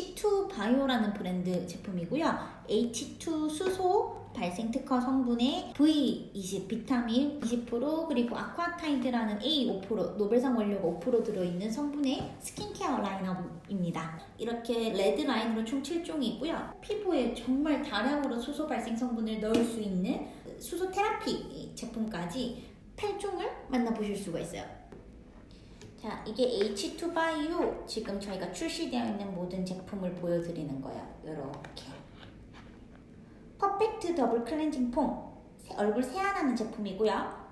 H2 바이오라는 브랜드 제품이고요. H2 수소 발생 특허 성분의 V20 비타민 20% 그리고 아쿠아타이드라는 A 5% 노벨상 원료가 5% 들어있는 성분의 스킨케어 라인업입니다. 이렇게 레드 라인으로 총 7종이 있고요. 피부에 정말 다량으로 수소 발생 성분을 넣을 수 있는 수소 테라피 제품까지 8종을 만나보실 수가 있어요. 자, 이게 H2 바이오 지금 저희가 출시되어 있는 모든 제품을 보여드리는 거예요. 이렇게 퍼펙트 더블 클렌징 폼 얼굴 세안하는 제품이고요.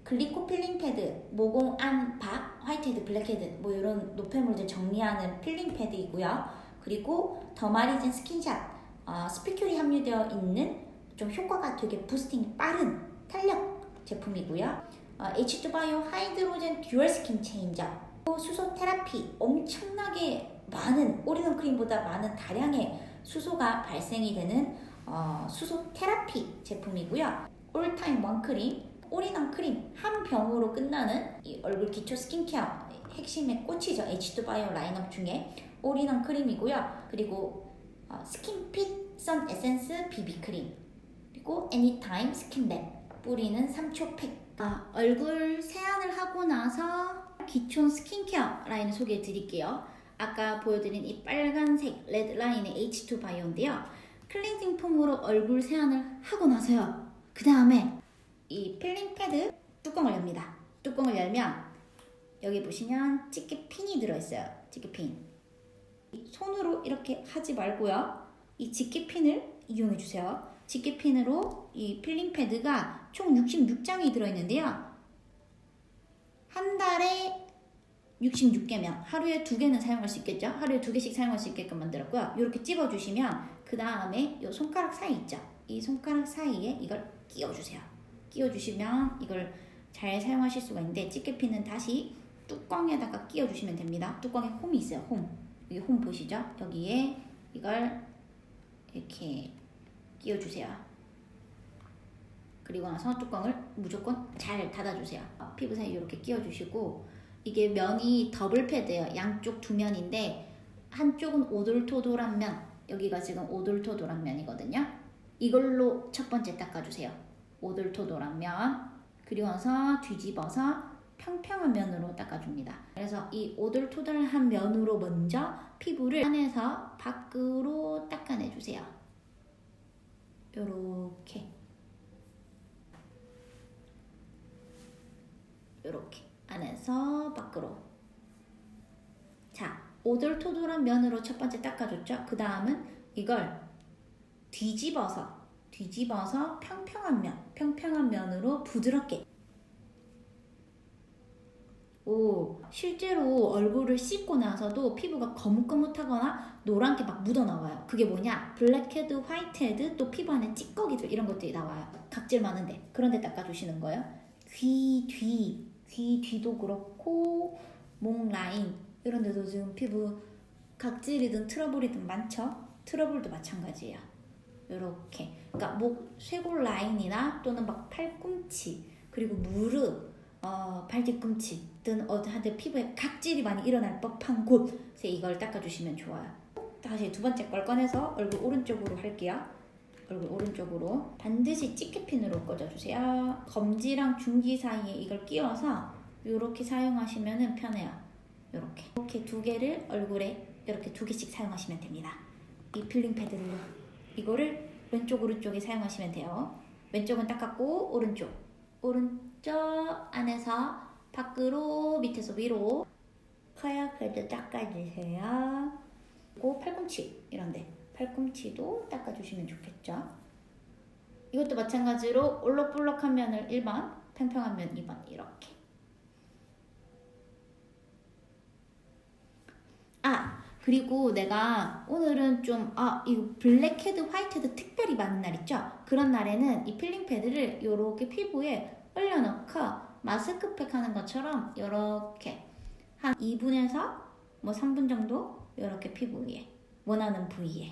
글리코 필링 패드, 모공 안, 박, 화이트헤드, 블랙헤드 뭐 이런 노폐물들 정리하는 필링 패드이고요. 그리고 더마리진 스킨샷, 스피큘이 함유되어 있는 좀 효과가 되게 부스팅이 빠른 탄력 제품이고요. H2 바이오 하이드로젠 듀얼 스킨 체인저, 수소 테라피 엄청나게 많은 올인원 크림보다 많은 다량의 수소가 발생이 되는 수소 테라피 제품이고요. 올타임 원크림, 올인원 크림 한 병으로 끝나는 이 얼굴 기초 스킨케어 핵심의 꽃이죠. H2 바이오 라인업 중에 올인원 크림이고요. 그리고 스킨핏 선 에센스 비비 크림, 그리고 애니타임 스킨랩 뿌리는 3초 팩. 얼굴 세안을 하고 나서 기초 스킨케어 라인을 소개해 드릴게요. 아까 보여드린 이 빨간색 레드 라인의 H2 바이오인데요. 클렌징 폼으로 얼굴 세안을 하고 나서요. 그 다음에 이 필링 패드 뚜껑을 엽니다. 뚜껑을 열면 여기 보시면 집게핀이 들어있어요. 집게핀. 손으로 이렇게 하지 말고요. 이 집게핀을 이용해 주세요. 집게핀으로 이 필링 패드가 총 66장이 들어있는데요. 한 달에 66개면 하루에 2개는 사용할 수 있겠죠? 하루에 2개씩 사용할 수 있게끔 만들었고요. 이렇게 찝어주시면 그 다음에 이 손가락 사이 있죠? 이 손가락 사이에 이걸 끼워주세요. 끼워주시면 이걸 잘 사용하실 수가 있는데 집게핀은 다시 뚜껑에다가 끼워주시면 됩니다. 뚜껑에 홈이 있어요. 홈. 여기 홈 보시죠? 여기에 이걸 이렇게 끼워주세요. 그리고 나서 뚜껑을 무조건 잘 닫아주세요. 피부 사이에 이렇게 끼워주시고 이게 면이 더블 패드예요. 양쪽 두 면인데 한쪽은 오돌토돌한 면, 여기가 지금 오돌토돌한 면이거든요. 이걸로 첫 번째 닦아주세요. 오돌토돌한 면. 그리고 나서 뒤집어서 평평한 면으로 닦아줍니다. 그래서 이 오돌토돌한 면으로 먼저 피부를 안에서 밖으로 닦아내주세요. 요렇게 요렇게 안에서 밖으로. 자, 오돌토돌한 면으로 첫 번째 닦아줬죠? 그 다음은 이걸 뒤집어서 평평한 면으로 부드럽게. 실제로 얼굴을 씻고 나서도 피부가 거뭇거뭇하거나 노랗게 막 묻어나와요. 그게 뭐냐? 블랙헤드, 화이트헤드, 또 피부 안에 찌꺼기들 이런 것들이 나와요. 각질 많은데. 그런데 닦아주시는 거예요. 귀 뒤도 그렇고 목 라인 이런 데도 지금 피부 각질이든 트러블이든 많죠? 트러블도 마찬가지예요. 이렇게 그러니까 목 쇄골 라인이나 또는 막 팔꿈치 그리고 무릎 발뒤꿈치 등 어디 피부에 각질이 많이 일어날 법한 곳에 이걸 닦아주시면 좋아요. 다시 두 번째 걸 꺼내서 얼굴 오른쪽으로 할게요. 얼굴 오른쪽으로 반드시 집게핀으로 꽂아주세요. 검지랑 중지 사이에 이걸 끼워서 이렇게 사용하시면 편해요. 이렇게 두 개를 얼굴에 이렇게 2개씩 사용하시면 됩니다. 이 필링 패드를요. 이거를 왼쪽 오른쪽에 사용하시면 돼요. 왼쪽은 닦았고 오른쪽 안에서 밖으로 밑에서 위로 커요. 그래도 닦아주세요. 그리고 팔꿈치 이런데 팔꿈치도 닦아주시면 좋겠죠. 이것도 마찬가지로 올록볼록한 면을 1번, 평평한 면 2번 이렇게. 그리고 내가 오늘은 좀 이거 블랙헤드, 화이트헤드 특별히 많은 날 있죠? 그런 날에는 이 필링 패드를 이렇게 피부에 올려놓고 마스크팩 하는 것처럼 이렇게 한 2분에서 3분 정도 이렇게 피부 위에 원하는 부위에.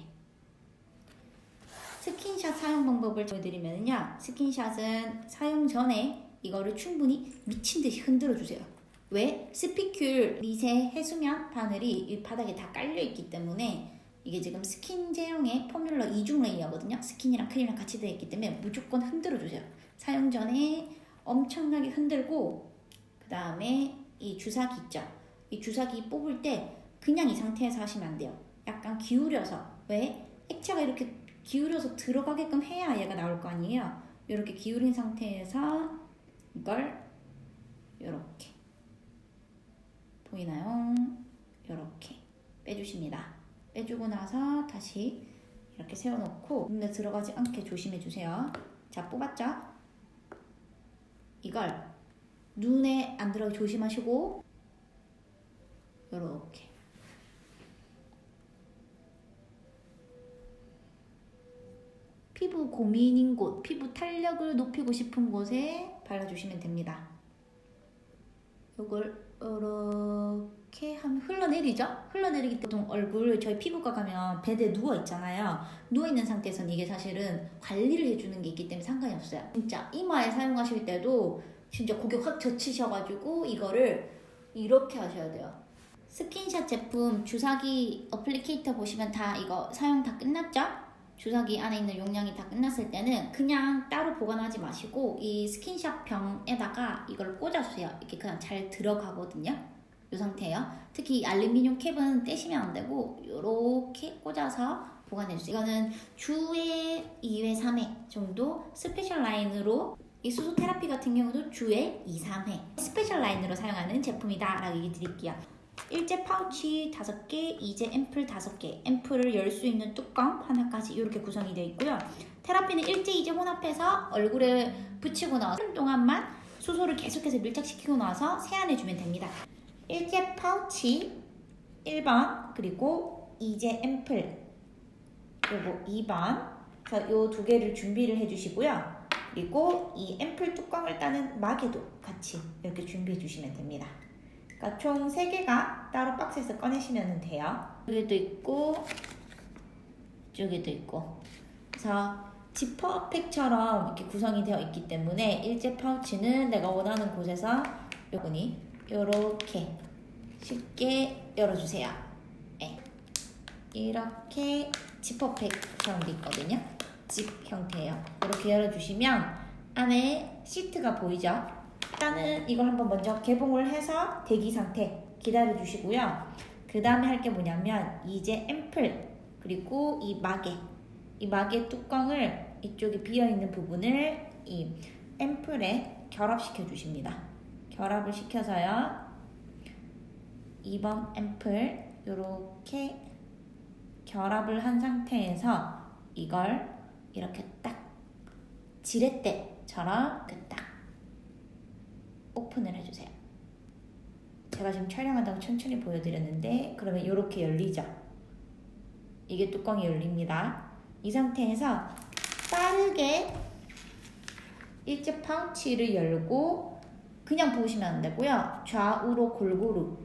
스킨샷 사용 방법을 보여드리면요. 스킨샷은 사용 전에 이거를 충분히 미친듯이 흔들어주세요. 왜? 스피큘 미세 해수면 바늘이 이 바닥에 다 깔려있기 때문에 이게 지금 스킨 제형의 포뮬러 2중 레이어거든요. 스킨이랑 크림이랑 같이 되어 있기 때문에 무조건 흔들어 주세요. 사용 전에 엄청나게 흔들고, 그 다음에 이 주사기 있죠. 이 주사기 뽑을 때 그냥 이 상태에서 하시면 안 돼요. 약간 기울여서. 왜? 액체가 이렇게 기울여서 들어가게끔 해야 얘가 나올 거 아니에요. 이렇게 기울인 상태에서 이걸 이렇게, 보이나요? 이렇게 빼주십니다. 빼주고 나서 다시 이렇게 세워놓고 눈에 들어가지 않게 조심해 주세요. 자, 뽑았죠? 이걸 눈에 안 들어가게 조심하시고 이렇게 피부 고민인 곳, 피부 탄력을 높이고 싶은 곳에 발라주시면 됩니다. 이걸 이렇게 하면 흘러내리죠? 흘러내리기 때문에 보통 얼굴, 저희 피부과 가면 베드에 누워있잖아요. 누워있는 상태에서는 이게 사실은 관리를 해주는 게 있기 때문에 상관이 없어요. 진짜 이마에 사용하실 때도 진짜 고개 확 젖히셔가지고 이거를 이렇게 하셔야 돼요. 스킨샷 제품 주사기 어플리케이터 보시면 다 이거 사용 다 끝났죠? 주사기 안에 있는 용량이 다 끝났을 때는 그냥 따로 보관하지 마시고 이 스킨샷 병에다가 이걸 꽂아주세요. 이렇게 그냥 잘 들어가거든요. 이 상태예요. 특히 알루미늄 캡은 떼시면 안 되고 이렇게 꽂아서 보관해주세요. 이거는 주에 2회, 3회 정도 스페셜 라인으로, 이 수소 테라피 같은 경우도 주에 2, 3회 스페셜 라인으로 사용하는 제품이다 라고 얘기 드릴게요. 일제 파우치 5개, 이제 앰플 5개, 앰플을 열 수 있는 뚜껑 하나까지 이렇게 구성이 되어 있고요. 테라피는 일제, 이제 혼합해서 얼굴에 붙이고 나서 1분 동안만 수소를 계속해서 밀착시키고 나서 세안해주면 됩니다. 일제 파우치 1번, 그리고 이제 앰플 그리고 2번, 그래서 요 두 개를 준비를 해주시고요. 그리고 이 앰플 뚜껑을 따는 마개도 같이 이렇게 준비해 주시면 됩니다. 그러니까 총 3개가 따로 박스에서 꺼내시면 돼요. 여기도 있고 이쪽에도 있고, 그래서 지퍼백처럼 이렇게 구성이 되어 있기 때문에 일제 파우치는 내가 원하는 곳에서 요거니 이렇게 쉽게 열어주세요. 네. 이렇게 지퍼백처럼 돼 있거든요. 집 형태예요. 이렇게 열어주시면 안에 시트가 보이죠? 일단은 이걸 한번 먼저 개봉을 해서 대기 상태 기다려 주시고요. 그 다음에 할 게 뭐냐면 이제 앰플 그리고 이 마개 뚜껑을 이쪽에 비어있는 부분을 이 앰플에 결합시켜 주십니다. 결합을 시켜서요. 2번 앰플 이렇게 결합을 한 상태에서 이걸 이렇게 딱 지렛대처럼 딱 오픈을 해주세요. 제가 지금 촬영한다고 천천히 보여드렸는데 그러면 이렇게 열리죠. 이게 뚜껑이 열립니다. 이 상태에서 빠르게 일제 파우치를 열고 그냥 부으시면 안 되고요. 좌우로 골고루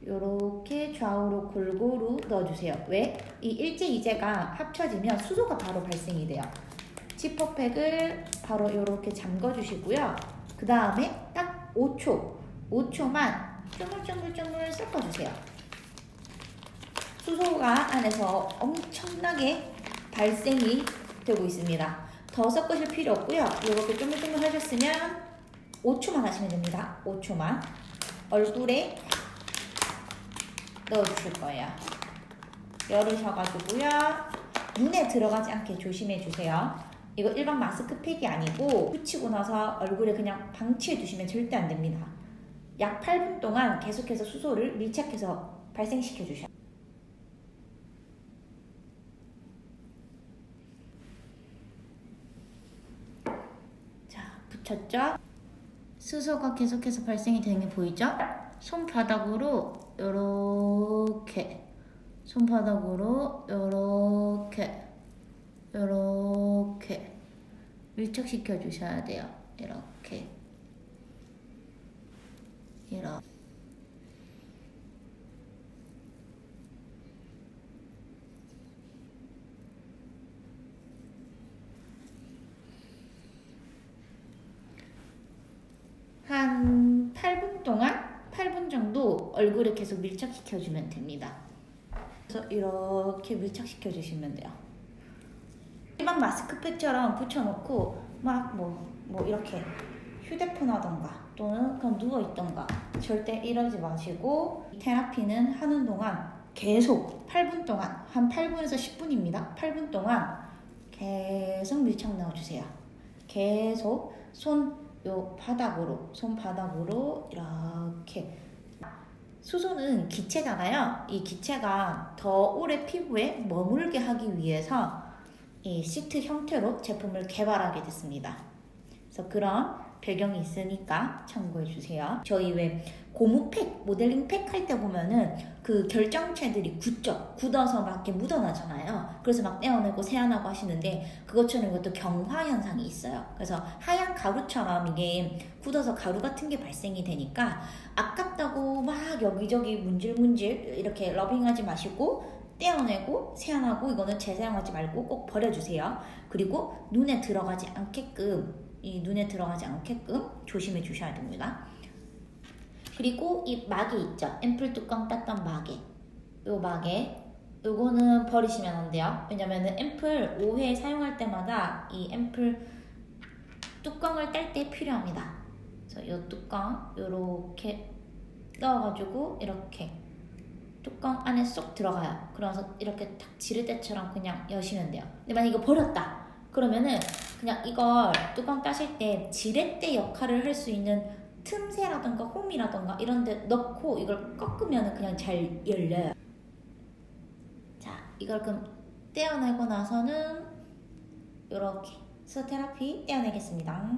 이렇게 좌우로 골고루 넣어주세요. 왜? 이 일제 이제가 합쳐지면 수소가 바로 발생이 돼요. 지퍼백을 바로 이렇게 잠궈주시고요. 그 다음에 딱 5초만 쭈물쭈물쭈물 섞어주세요. 수소가 안에서 엄청나게 발생이 되고 있습니다. 더 섞으실 필요 없고요. 이렇게 쭈물쭈물 하셨으면 5초만 하시면 됩니다. 5초만 얼굴에 넣어주실 거예요. 열으셔가지고요. 눈에 들어가지 않게 조심해 주세요. 이거 일반 마스크팩이 아니고 붙이고 나서 얼굴에 그냥 방치해 두시면 절대 안 됩니다. 약 8분 동안 계속해서 수소를 밀착해서 발생시켜 주셔요. 자, 붙였죠? 수소가 계속해서 발생이 되는 게 보이죠? 손바닥으로 요렇게, 손바닥으로 요렇게 밀착시켜 주셔야 돼요. 이렇게 한 8분 정도 얼굴에 계속 밀착시켜주면 됩니다. 그래서 이렇게 밀착시켜 주시면 돼요. 일반 마스크팩처럼 붙여놓고 막 뭐 이렇게 휴대폰 하던가 또는 그냥 누워있던가 절대 이러지 마시고, 테라피는 하는 동안 계속 8분 동안, 한 8분에서 10분입니다. 8분 동안 계속 밀착 넣어주세요. 계속 손바닥으로 이렇게. 수소는 기체잖아요. 이 기체가 더 오래 피부에 머물게 하기 위해서 이 시트 형태로 제품을 개발하게 됐습니다. 그래서 그런 배경이 있으니까 참고해 주세요. 저희 왜 고무팩, 모델링 팩 할 때 보면은 그 결정체들이 굳어서 막 이렇게 묻어나잖아요. 그래서 막 떼어내고 세안하고 하시는데, 그것처럼 이것도 경화 현상이 있어요. 그래서 하얀 가루처럼 이게 굳어서 가루 같은 게 발생이 되니까 아깝다고 막 여기저기 문질문질 이렇게 러빙하지 마시고 떼어내고 세안하고, 이거는 재사용하지 말고 꼭 버려주세요. 그리고 눈에 들어가지 않게끔 조심해 주셔야 됩니다. 그리고 이 마개 있죠? 앰플 뚜껑 땄던 마개. 요거는 버리시면 안 돼요. 왜냐면은 앰플 5회 사용할 때마다 이 앰플 뚜껑을 딸 때 필요합니다. 그래서 요 뚜껑 요렇게 넣어가지고 이렇게 뚜껑 안에 쏙 들어가요. 그래서 이렇게 탁 지르대처럼 그냥 여시면 돼요. 근데 만약 이거 버렸다 그러면은 그냥 이걸 뚜껑 따실 때 지렛대 역할을 할 수 있는 틈새라던가 홈이라던가 이런 데 넣고 이걸 꺾으면 그냥 잘 열려요. 자, 이걸 그럼 떼어내고 나서는 이렇게 수소테라피 떼어내겠습니다.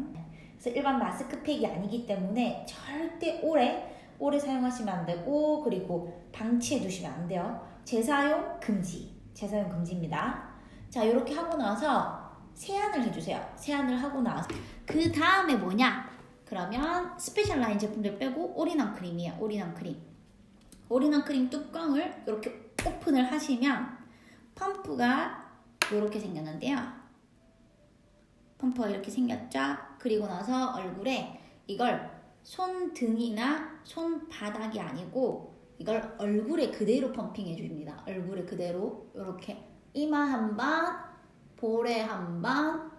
그래서 일반 마스크팩이 아니기 때문에 절대 오래 사용하시면 안 되고, 그리고 방치해 두시면 안 돼요. 재사용 금지입니다. 자, 이렇게 하고 나서 세안을 해주세요. 세안을 하고 나서 그 다음에 뭐냐? 그러면 스페셜 라인 제품들 빼고 올인원 크림이에요. 올인원 크림 뚜껑을 이렇게 오픈을 하시면 펌프가 이렇게 생겼는데요. 펌프가 이렇게 생겼죠? 그리고 나서 얼굴에 이걸 손등이나 손바닥이 아니고 이걸 얼굴에 그대로 펌핑해 줍니다. 얼굴에 그대로 이렇게 이마 한 번, 볼에 한 번,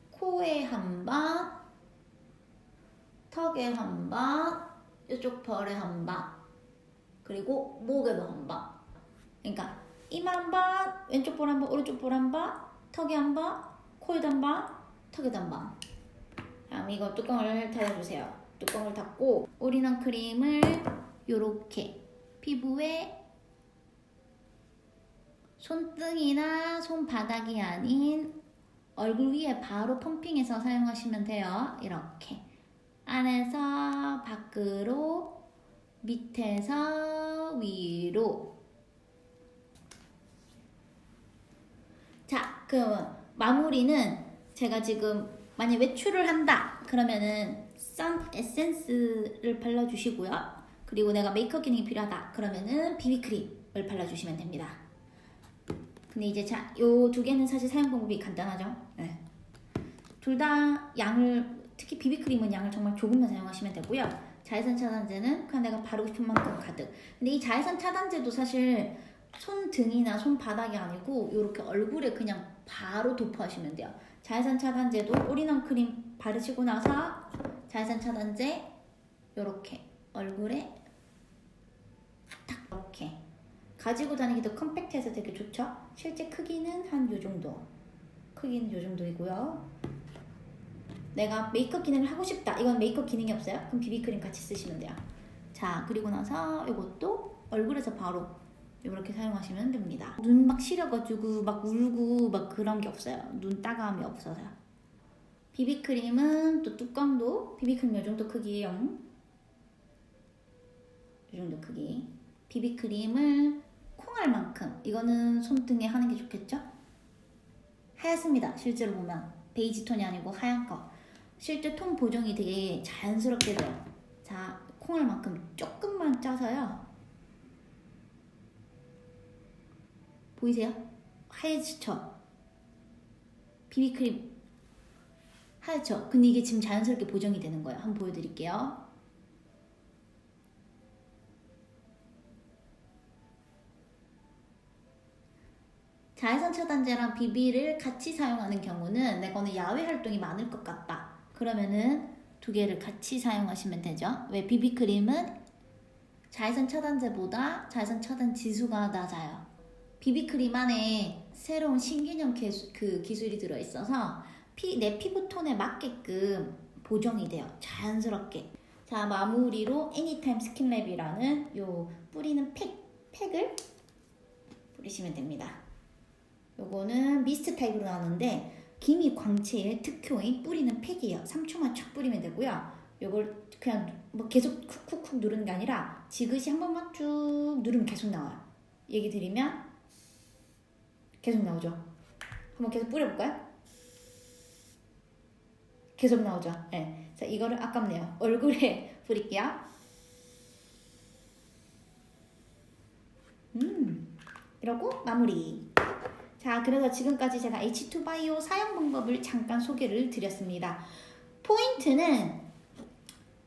코에 한 번, 턱에 한 번, 이쪽 벌에 한 번, 그리고 목에도 한 번. 그러니까 이마 한 번, 왼쪽 볼 한 번, 오른쪽 볼 한 번, 턱에 한 번, 코에도 한 번, 턱에도 한 번. 다음 이거 뚜껑을 닫아주세요. 뚜껑을 닫고 올인원 크림을 요렇게 피부에 손등이나 손바닥이 아닌 얼굴 위에 바로 펌핑해서 사용하시면 돼요. 이렇게 안에서 밖으로, 밑에서 위로. 자, 그럼 마무리는 제가 지금 만약 외출을 한다 그러면은 선 에센스를 발라주시고요. 그리고 내가 메이크업 기능이 필요하다 그러면은 비비크림을 발라주시면 됩니다. 근데 이제 요 두 개는 사실 사용 방법이 간단하죠. 네. 둘 다 양을, 특히 비비크림은 양을 정말 조금만 사용하시면 되고요. 자외선 차단제는 그냥 내가 바르고 싶은 만큼 가득. 근데 이 자외선 차단제도 사실 손등이나 손바닥이 아니고 이렇게 얼굴에 그냥 바로 도포하시면 돼요. 자외선 차단제도 올인원 크림 바르시고 나서 자외선 차단제 이렇게 얼굴에 딱 이렇게 가지고 다니기도 컴팩트해서 되게 좋죠. 실제 크기는 한 요 정도. 크기는 요 정도이고요. 내가 메이크업 기능을 하고 싶다. 이건 메이크업 기능이 없어요. 그럼 비비크림 같이 쓰시면 돼요. 자, 그리고 나서 이것도 얼굴에서 바로 이렇게 사용하시면 됩니다. 눈 막 시려가지고 막 울고 막 그런 게 없어요. 눈 따가움이 없어서요. 비비크림은 또 뚜껑도 비비크림 이 정도 크기예요. 이 정도 크기. 비비크림을 콩알만큼, 이거는 손등에 하는 게 좋겠죠? 하얗습니다. 실제로 보면 베이지 톤이 아니고 하얀 거. 실제 톤 보정이 되게 자연스럽게 돼요. 자, 콩알만큼 조금만 짜서요. 보이세요? 하얘지죠? 비비크림 하얗죠? 근데 이게 지금 자연스럽게 보정이 되는 거예요. 한번 보여드릴게요. 자외선 차단제랑 비비를 같이 사용하는 경우는 내가 오늘 야외 활동이 많을 것 같다. 그러면은 두 개를 같이 사용하시면 되죠. 왜? 비비크림은 자외선 차단제보다 자외선 차단 지수가 낮아요. 비비크림 안에 새로운 신개념 기술이 들어있어서 내 피부톤에 맞게끔 보정이 돼요. 자연스럽게. 자, 마무리로 애니타임 스킨랩이라는 요 뿌리는 팩을 뿌리시면 됩니다. 요거는 미스트 타입으로 나오는데 기미 광채의 특효인 뿌리는 팩이에요. 3초만 촥 뿌리면 되고요. 요걸 그냥 뭐 계속 쿡쿡쿡 누르는 게 아니라 지그시 한 번만 쭉 누르면 계속 나와요. 얘기 드리면 계속 나오죠. 한번 계속 뿌려볼까요? 계속 나오죠. 네. 자, 이거를 아깝네요. 얼굴에 뿌릴게요. 이러고 마무리. 자, 그래서 지금까지 제가 H2바이오 사용 방법을 잠깐 소개를 드렸습니다. 포인트는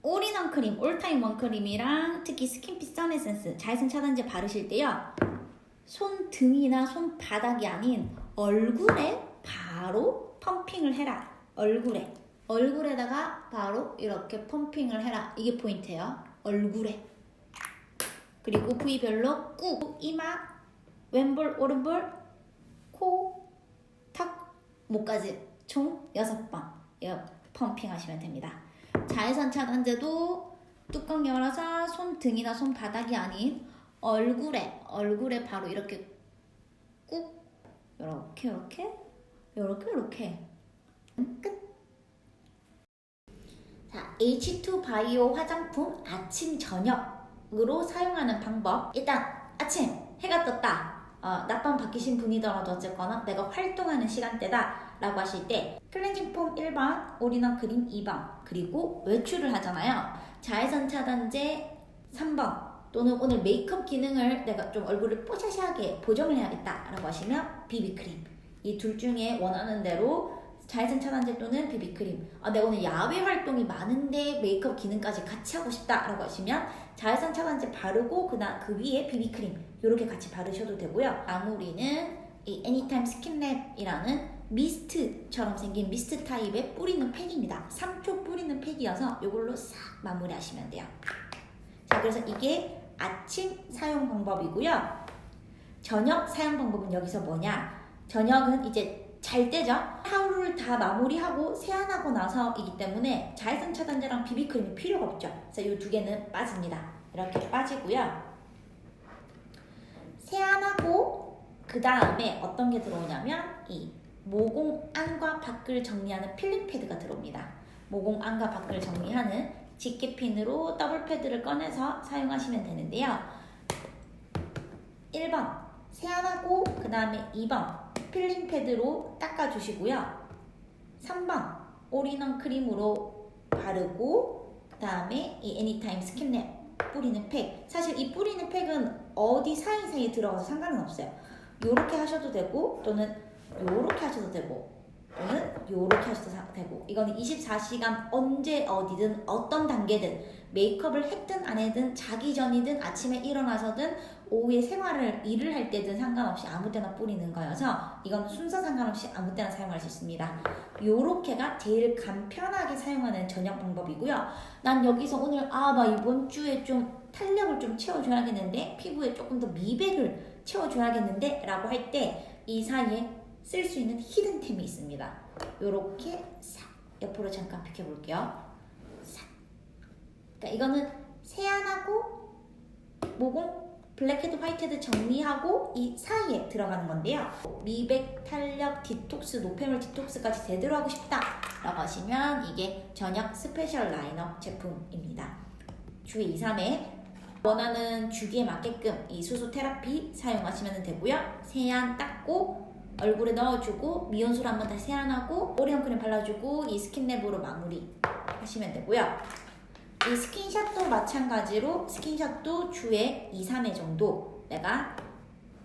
올인원 크림, 올타임원 크림이랑 특히 스킨핏 선에센스 자외선 차단제 바르실 때요. 손등이나 손바닥이 아닌 얼굴에 바로 펌핑을 해라. 얼굴에다가 바로 이렇게 펌핑을 해라. 이게 포인트예요. 얼굴에. 그리고 부위별로 꾹, 이마, 왼볼, 오른볼, 코, 턱, 목까지 총 6번 펌핑 하시면 됩니다. 자외선 차단제도 뚜껑 열어서 손등이나 손바닥이 아닌 얼굴에 바로 이렇게 꾹 이렇게 끝. 자, H2바이오 화장품 아침 저녁으로 사용하는 방법. 일단 아침 해가 떴다. 낮밤 바뀌신 분이더라도 어쨌거나 내가 활동하는 시간대다 라고 하실 때 클렌징 폼 1번, 올인원 크림 2번, 그리고 외출을 하잖아요. 자외선 차단제 3번, 또는 오늘 메이크업 기능을 내가 좀 얼굴을 뽀샤시하게 보정을 해야겠다 라고 하시면 비비크림. 이 둘 중에 원하는 대로 자외선 차단제 또는 비비크림. 내가 오늘 야외 활동이 많은데 메이크업 기능까지 같이 하고 싶다 라고 하시면 자외선 차단제 바르고 그 위에 비비크림 이렇게 같이 바르셔도 되고요. 마무리는 이 애니타임 스킨랩이라는 미스트처럼 생긴 미스트 타입의 뿌리는 팩입니다. 3초 뿌리는 팩이어서 이걸로 싹 마무리하시면 돼요. 자, 그래서 이게 아침 사용 방법이고요. 저녁 사용 방법은 여기서 뭐냐? 저녁은 이제 잘 때죠. 하루를 다 마무리하고 세안하고 나서이기 때문에 자외선 차단제랑 비비크림이 필요가 없죠. 그래서 이 두 개는 빠집니다. 이렇게 빠지고요. 세안하고 그 다음에 어떤 게 들어오냐면 이 모공 안과 밖을 정리하는 필링 패드가 들어옵니다. 모공 안과 밖을 정리하는 집게핀으로 더블 패드를 꺼내서 사용하시면 되는데요. 1번 세안하고 그 다음에 2번 필링 패드로 닦아주시고요. 3번 올인원 크림으로 바르고 그 다음에 이 애니타임 스킨랩 뿌리는 팩. 사실 이 뿌리는 팩은 어디 사이사이에 들어가서 상관은 없어요. 요렇게 하셔도 되고 또는 요렇게 하셔도 되고 또는 요렇게 하셔도 되고, 이거는 24시간 언제 어디든 어떤 단계든 메이크업을 했든 안 했든 자기 전이든 아침에 일어나서든 오후에 일을 할 때든 상관없이 아무 때나 뿌리는 거여서 이건 순서 상관없이 아무 때나 사용할 수 있습니다. 요렇게가 제일 간편하게 사용하는 저녁 방법이고요. 난 여기서 오늘 나 이번 주에 좀 탄력을 좀 채워줘야겠는데, 피부에 조금 더 미백을 채워줘야겠는데 라고 할 때 이 사이에 쓸 수 있는 히든템이 있습니다. 요렇게 싹 옆으로 잠깐 비켜볼게요. 싹. 그러니까 이거는 세안하고 모공 블랙헤드, 화이트헤드 정리하고 이 사이에 들어가는 건데요. 미백, 탄력, 디톡스, 노폐물 디톡스까지 제대로 하고 싶다 라고 하시면 이게 저녁 스페셜 라인업 제품입니다. 주에 2, 3회 원하는 주기에 맞게끔 이 수소 테라피 사용하시면 되고요. 세안 닦고 얼굴에 넣어주고 미온수로 한번 다시 세안하고 오리온 크림 발라주고 이 스킨랩으로 마무리 하시면 되고요. 이 스킨샷도 마찬가지로 스킨샷도 주에 2, 3회 정도 내가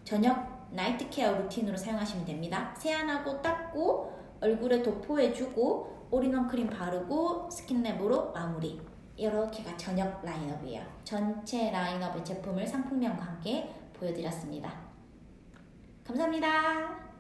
저녁 나이트 케어 루틴으로 사용하시면 됩니다. 세안하고 닦고 얼굴에 도포해주고 올인원 크림 바르고 스킨랩으로 마무리. 이렇게가 저녁 라인업이에요. 전체 라인업의 제품을 상품명과 함께 보여드렸습니다. 감사합니다.